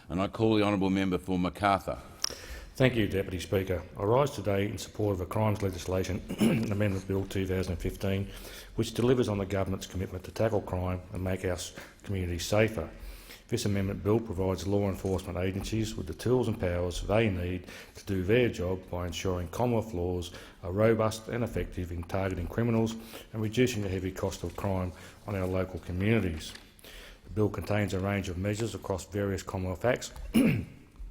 and I call the honourable member for Macarthur. Thank you, Deputy Speaker. I rise today in support of a crimes legislation Amendment Bill 2015, which delivers on the government's commitment to tackle crime and make our communities safer. This amendment bill provides law enforcement agencies with the tools and powers they need to do their job by ensuring Commonwealth laws are robust and effective in targeting criminals and reducing the heavy cost of crime on our local communities. The bill contains a range of measures across various Commonwealth Acts,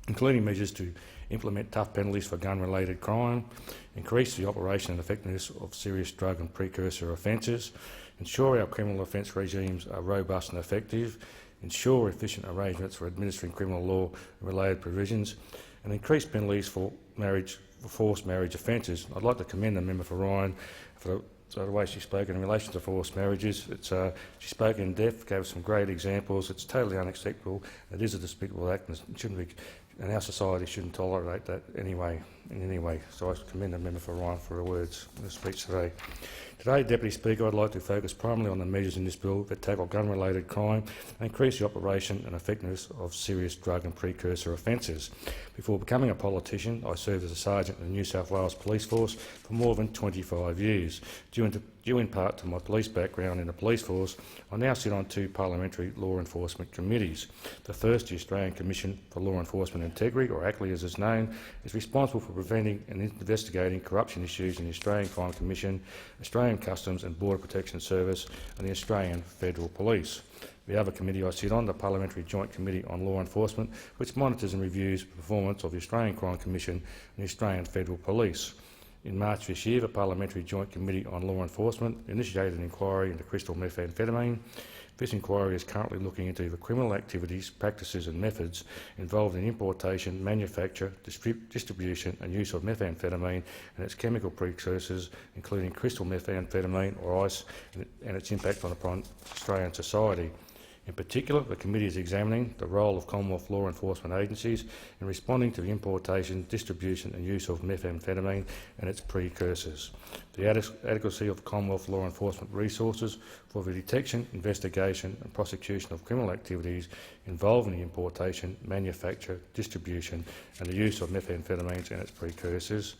including measures to implement tough penalties for gun-related crime, increase the operation and effectiveness of serious drug and precursor offences, ensure our criminal offence regimes are robust and effective, ensure efficient arrangements for administering criminal law and related provisions, and increase penalties for forced marriage offences. I'd like to commend the member for Ryan for the way she spoke in relation to forced marriages. She spoke in depth, gave some great examples. It's totally unacceptable. It is a despicable act, and it shouldn't be, and our society shouldn't tolerate that in any way. So I commend the member for Ryan for her words in the speech today. Today, Deputy Speaker, I'd like to focus primarily on the measures in this bill that tackle gun-related crime and increase the operation and effectiveness of serious drug and precursor offences. Before becoming a politician, I served as a sergeant in the New South Wales Police Force for more than 25 years. Due in part to my police background in the police force, I now sit on two parliamentary law enforcement committees. The first, the Australian Commission for Law Enforcement Integrity, or ACLI as it's known, is responsible for preventing and investigating corruption issues in the Australian Crime Commission, Australian Customs and Border Protection Service and the Australian Federal Police. The other committee I sit on, the Parliamentary Joint Committee on Law Enforcement, which monitors and reviews the performance of the Australian Crime Commission and the Australian Federal Police. In March this year, the Parliamentary Joint Committee on Law Enforcement initiated an inquiry into crystal methamphetamine. This inquiry is currently looking into the criminal activities, practices and methods involved in importation, manufacture, distribution and use of methamphetamine and its chemical precursors, including crystal methamphetamine or ice, and its impact on Australian society. In particular, the committee is examining the role of Commonwealth law enforcement agencies in responding to the importation, distribution and use of methamphetamine and its precursors, the adequacy of Commonwealth law enforcement resources for the detection, investigation and prosecution of criminal activities involving the importation, manufacture, distribution and the use of methamphetamines and its precursors,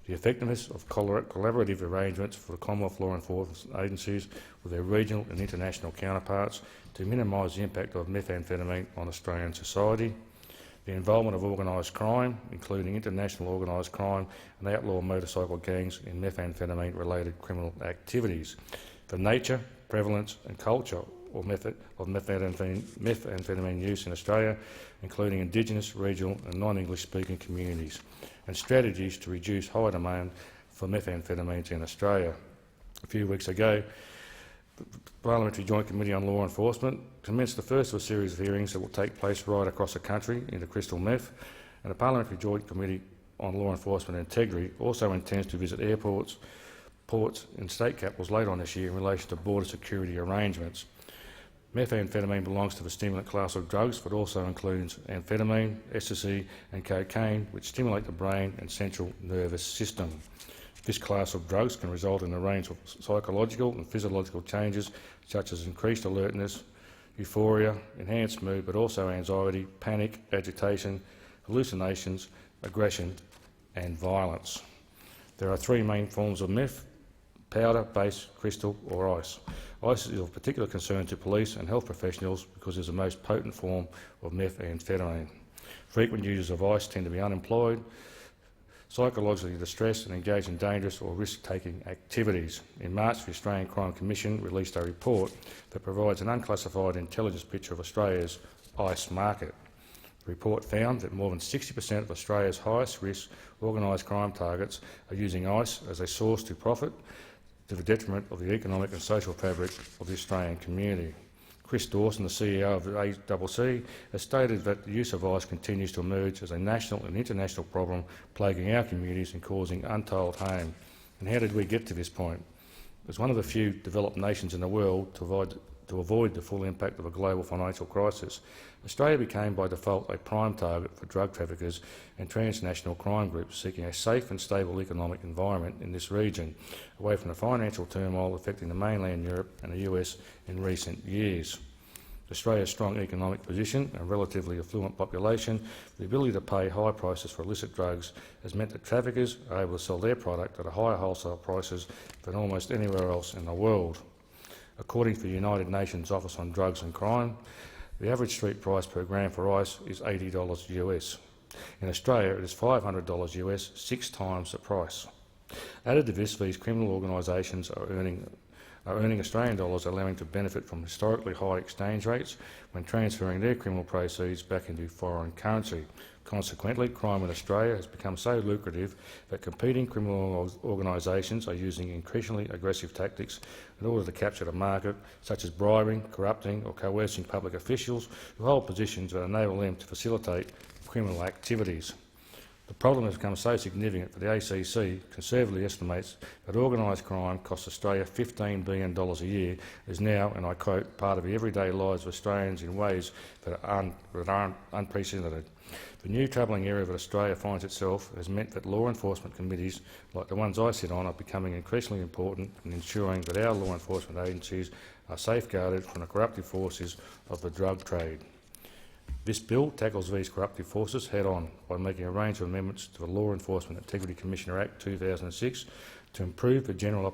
the effectiveness of collaborative arrangements for the Commonwealth law enforcement agencies with their regional and international counterparts to minimise the impact of methamphetamine on Australian society, the involvement of organised crime, including international organised crime and outlaw motorcycle gangs in methamphetamine-related criminal activities, the nature, prevalence and culture of methamphetamine use in Australia, including Indigenous, regional and non-English speaking communities, and strategies to reduce high demand for methamphetamines in Australia. A few weeks ago, the Parliamentary Joint Committee on Law Enforcement commenced the first of a series of hearings that will take place right across the country into crystal meth, and the Parliamentary Joint Committee on Law Enforcement Integrity also intends to visit airports, ports and state capitals later on this year in relation to border security arrangements. Methamphetamine belongs to the stimulant class of drugs, but also includes amphetamine, ecstasy and cocaine, which stimulate the brain and central nervous system. This class of drugs can result in a range of psychological and physiological changes such as increased alertness, euphoria, enhanced mood, but also anxiety, panic, agitation, hallucinations, aggression and violence. There are three main forms of meth: powder, base, crystal or ice. Ice is of particular concern to police and health professionals because it is the most potent form of methamphetamine. Frequent users of ice tend to be unemployed, psychologically distressed and engage in dangerous or risk-taking activities. In March, the Australian Crime Commission released a report that provides an unclassified intelligence picture of Australia's ice market. The report found that more than 60% of Australia's highest-risk organised crime targets are using ice as a source to profit, to the detriment of the economic and social fabric of the Australian community. Chris Dawson, the CEO of the ACC, has stated that the use of ice continues to emerge as a national and international problem plaguing our communities and causing untold harm. And how did we get to this point? As one of the few developed nations in the world to avoid the full impact of a global financial crisis, Australia became by default a prime target for drug traffickers and transnational crime groups seeking a safe and stable economic environment in this region, away from the financial turmoil affecting the mainland Europe and the US in recent years. Australia's strong economic position and relatively affluent population, the ability to pay high prices for illicit drugs has meant that traffickers are able to sell their product at a higher wholesale prices than almost anywhere else in the world. According to the United Nations Office on Drugs and Crime, the average street price per gram for ice is $80 US. In Australia, it is $500 US, 6 times the price. Added to this, these criminal organisations are earning Australian dollars, allowing to benefit from historically high exchange rates when transferring their criminal proceeds back into foreign currency. Consequently, crime in Australia has become so lucrative that competing criminal organisations are using increasingly aggressive tactics in order to capture the market, such as bribing, corrupting or coercing public officials who hold positions that enable them to facilitate criminal activities. The problem has become so significant that the ACC conservatively estimates that organised crime costs Australia $15 billion a year and is now, and I quote, part of the everyday lives of Australians in ways that are unprecedented. The new troubling area that Australia finds itself has meant that law enforcement committees, like the ones I sit on, are becoming increasingly important in ensuring that our law enforcement agencies are safeguarded from the corruptive forces of the drug trade. This bill tackles these corruptive forces head-on by making a range of amendments to the Law Enforcement Integrity Commissioner Act 2006 to improve the general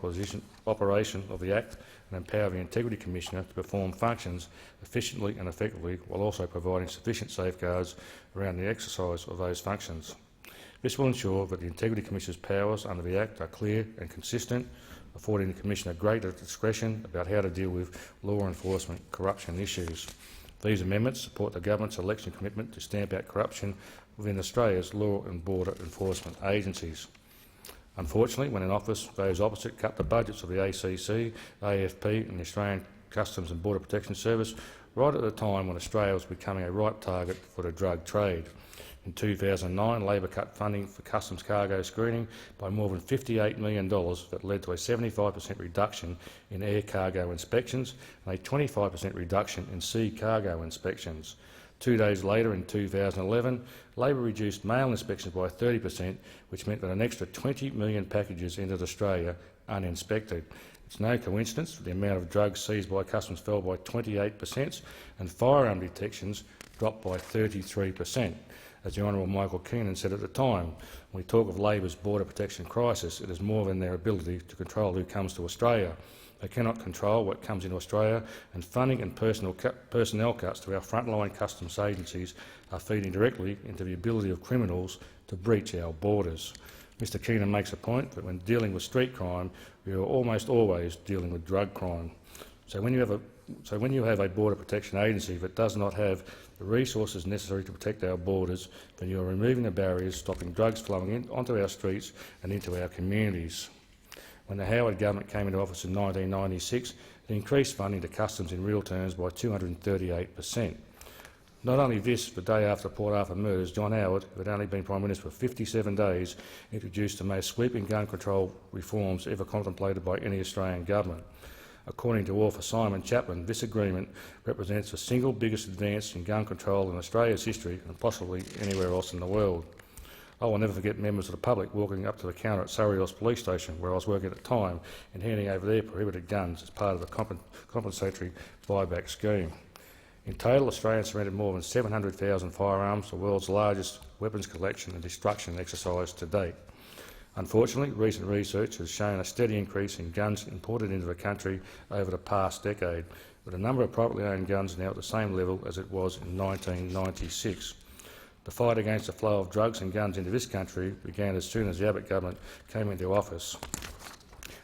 operation of the Act and empower the Integrity Commissioner to perform functions efficiently and effectively while also providing sufficient safeguards around the exercise of those functions. This will ensure that the Integrity Commissioner's powers under the Act are clear and consistent, affording the Commissioner greater discretion about how to deal with law enforcement corruption issues. These amendments support the government's election commitment to stamp out corruption within Australia's law and border enforcement agencies. Unfortunately, when in office, those opposite cut the budgets of the ACC, AFP and the Australian Customs and Border Protection Service right at the time when Australia was becoming a ripe target for the drug trade. In 2009, Labor cut funding for customs cargo screening by more than $58 million that led to a 75% reduction in air cargo inspections and a 25% reduction in sea cargo inspections. 2 days later, in 2011, Labor reduced mail inspections by 30%, which meant that an extra 20 million packages entered Australia uninspected. It's no coincidence that the amount of drugs seized by customs fell by 28% and firearm detections dropped by 33%. As the Honourable Michael Keenan said at the time, when we talk of Labor's border protection crisis, it is more than their ability to control who comes to Australia. They cannot control what comes into Australia, and funding and personnel cuts to our frontline customs agencies are feeding directly into the ability of criminals to breach our borders. Mr Keenan makes a point that when dealing with street crime, we are almost always dealing with drug crime. So when you have a border protection agency that does not have the resources necessary to protect our borders, then you are removing the barriers stopping drugs flowing onto our streets and into our communities. When the Howard government came into office in 1996, it increased funding to customs in real terms by 238%. Not only this, the day after Port Arthur murders, John Howard, who had only been Prime Minister for 57 days, introduced the most sweeping gun control reforms ever contemplated by any Australian government. According to author Simon Chaplin, this agreement represents the single biggest advance in gun control in Australia's history and possibly anywhere else in the world. I will never forget members of the public walking up to the counter at Surrey Hills Police Station, where I was working at the time, and handing over their prohibited guns as part of the compensatory buyback scheme. In total, Australia surrendered more than 700,000 firearms, the world's largest weapons collection and destruction exercise to date. Unfortunately, recent research has shown a steady increase in guns imported into the country over the past decade, with the number of privately owned guns now at the same level as it was in 1996. The fight against the flow of drugs and guns into this country began as soon as the Abbott government came into office.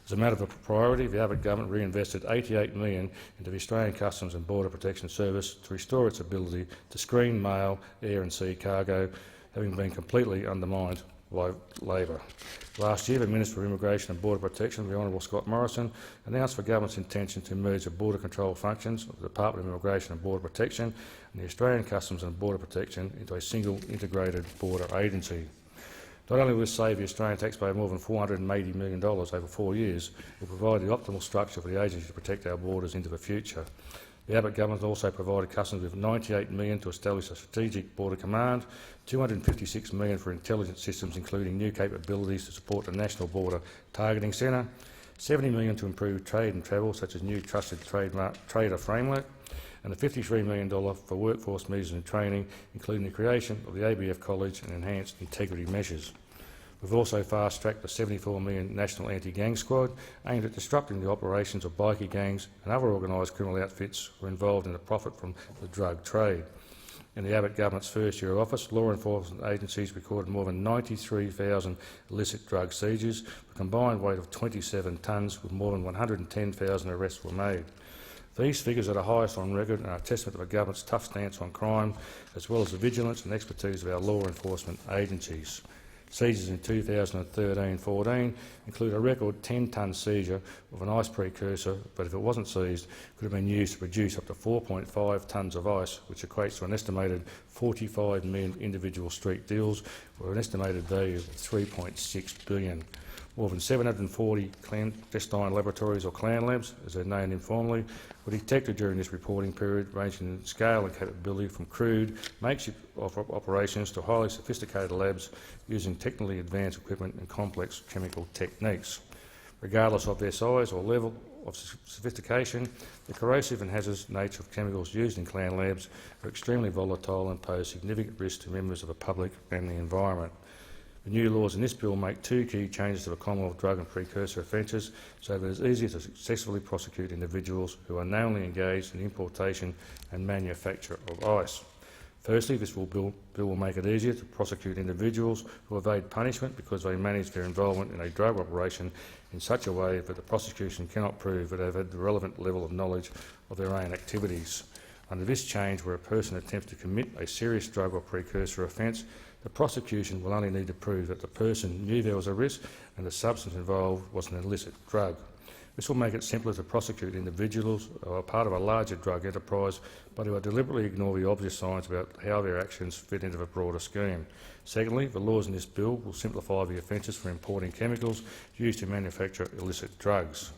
As a matter of priority, the Abbott government reinvested $88 million into the Australian Customs and Border Protection Service to restore its ability to screen mail, air and sea cargo, having been completely undermined by Labor. Last year, the Minister for Immigration and Border Protection, the Honourable Scott Morrison, announced the government's intention to merge the border control functions of the Department of Immigration and Border Protection and the Australian Customs and Border Protection into a single integrated border agency. Not only will this save the Australian taxpayer more than $480 million over 4 years, it will provide the optimal structure for the agency to protect our borders into the future. The Abbott government also provided Customs with $98 million to establish a strategic border command, $256 million for intelligence systems including new capabilities to support the National Border Targeting Centre, $70 million to improve trade and travel such as new trusted trader framework, and the $53 million for workforce measures and training, including the creation of the ABF College and enhanced integrity measures. We've also fast-tracked the $74 million National Anti-Gang Squad aimed at disrupting the operations of bikie gangs and other organised criminal outfits who are involved in the profit from the drug trade. In the Abbott government's first year of office, law enforcement agencies recorded more than 93,000 illicit drug seizures, with a combined weight of 27 tonnes, with more than 110,000 arrests were made. These figures are the highest on record and are a testament to the government's tough stance on crime, as well as the vigilance and expertise of our law enforcement agencies. Seizures in 2013-14 include a record 10-tonne seizure of an ice precursor, but if it wasn't seized, could have been used to produce up to 4.5 tonnes of ice, which equates to an estimated 45 million individual street deals, or an estimated value of $3.6 billion. More than 740 clandestine laboratories, or clan labs, as they're known informally, were detected during this reporting period, ranging in scale and capability from crude, makeshift operations to highly sophisticated labs using technically advanced equipment and complex chemical techniques. Regardless of their size or level of sophistication, the corrosive and hazardous nature of chemicals used in clan labs are extremely volatile and pose significant risk to members of the public and the environment. The new laws in this bill make two key changes to the Commonwealth drug and precursor offences so that it is easier to successfully prosecute individuals who are knowingly engaged in the importation and manufacture of ice. Firstly, this bill will make it easier to prosecute individuals who evade punishment because they manage their involvement in a drug operation in such a way that the prosecution cannot prove that they have had the relevant level of knowledge of their own activities. Under this change, where a person attempts to commit a serious drug or precursor offence, the prosecution will only need to prove that the person knew there was a risk and the substance involved was an illicit drug. This will make it simpler to prosecute individuals who are part of a larger drug enterprise but who are deliberately ignore the obvious signs about how their actions fit into the broader scheme. Secondly, the laws in this bill will simplify the offences for importing chemicals used to manufacture illicit drugs.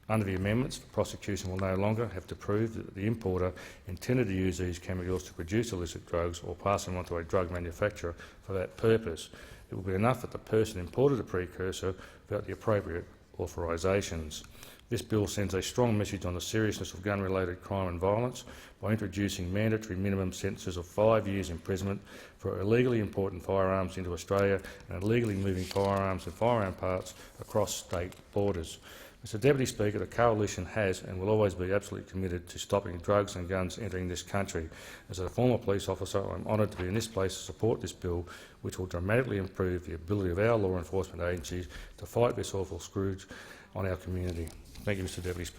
Under the amendments, the prosecution will no longer have to prove that the importer intended to use these chemicals to produce illicit drugs or pass them on to a drug manufacturer for that purpose. It will be enough that the person imported a precursor without the appropriate authorisations. This bill sends a strong message on the seriousness of gun-related crime and violence by introducing mandatory minimum sentences of 5 years imprisonment for illegally importing firearms into Australia and illegally moving firearms and firearm parts across state borders. Mr Deputy Speaker, the Coalition has and will always be absolutely committed to stopping drugs and guns entering this country. As a former police officer, I am honoured to be in this place to support this bill, which will dramatically improve the ability of our law enforcement agencies to fight this awful scourge on our community. Thank you, Mr Deputy Speaker.